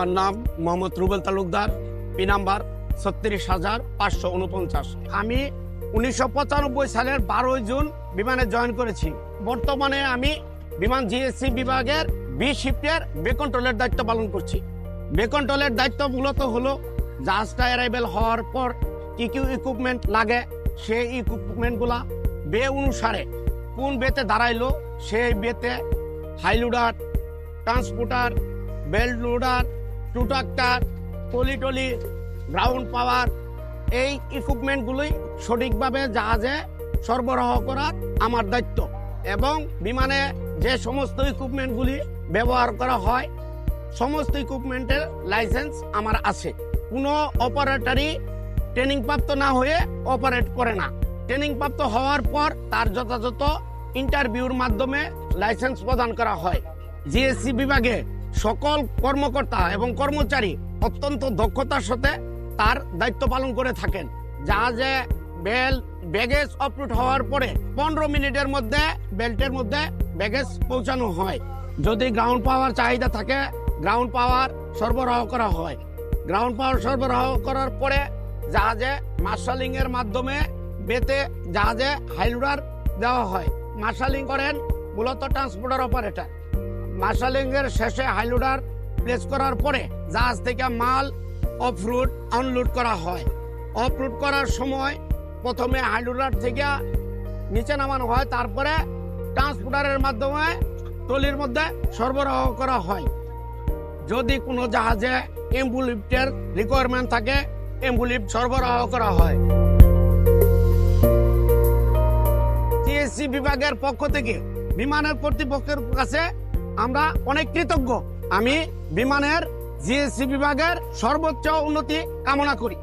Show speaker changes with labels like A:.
A: আমার নাম Mohammad Rubel Talukdar, P number ৩৬,৫৪৯। আমি ১৯৯৫ সালের ১২ জুন বিমানে জয়েন করেছি। বর্তমানে আমি বিমান জিএসসি বিভাগের বি শিফটের বে কন্ট্রোলের দায়িত্ব পালন করছি। বে কন্ট্রোলের দায়িত্ব মূলত হলো জাহাজটা অ্যারাইভেল হওয়ার পর কি কি ইকুইপমেন্ট লাগে, সেই ইকুইপমেন্টগুলা বে অনুসারে কোন বেতে দাঁড়াইলো সেই বেতে high loader, transporter, belt loader, tractor, trolley, ground power, এই ইকুইপমেন্টগুলোই সঠিকভাবে জাহাজে সরবরাহ করা আমার দায়িত্ব। এবং বিমানে যে সমস্ত ইকুইপমেন্টগুলি ব্যবহার করা হয় সমস্ত ইকুইপমেন্টের লাইসেন্স আমার আছে। কোনো অপারেটরই ট্রেনিং প্রাপ্ত না হয়ে অপারেট করে না। ট্রেনিং প্রাপ্ত হওয়ার পর তার যথাযথ ইন্টারভিউর মাধ্যমে লাইসেন্স প্রদান করা হয়। জিএসসি বিভাগে সকল কর্মকর্তা এবং কর্মচারী অত্যন্ত দক্ষতার সাথে তার দায়িত্ব পালন করে থাকেন। জাহাজে ব্যাগেজ অপলোড হওয়ার পরে 15 মিনিটের মধ্যে বেল্টের মধ্যে ব্যাগেজ পৌঁছানো হয়। যদি গ্রাউন্ড পাওয়ার চাহিদা থাকে গ্রাউন্ড পাওয়ার সরবরাহ করা হয়। গ্রাউন্ড পাওয়ার সরবরাহ করার পরে জাহাজে মার্শালিং এর মাধ্যমে বেতে জাহাজে হাইলোডার দেওয়া হয়। মার্শালিং করেন মূলত ট্রান্সপোর্টার অপারেটর। মার্শালিং এর শেষে হাইলোডার প্লেস করার পরে জাহাজ থেকে মাল অফলোড আনলোড করা হয়। অফলোড করার সময় প্রথমে হাইলোডার থেকে নিচে নামানো হয়, তারপরে ট্রান্সপোর্টারের মাধ্যমে ট্রলির মধ্যে সরবরাহ করা হয়। যদি কোনো জাহাজে এম্বুলিফটের রিকোয়ারমেন্ট থাকে এম্বুলিফট সরবরাহ করা হয়। জিএসসি বিভাগের পক্ষ থেকে বিমানের কর্তৃপক্ষের কাছে আমরা অনেক কৃতজ্ঞ। আমি বিমানের জিএসসি বিভাগের সর্বোচ্চ উন্নতি কামনা করি।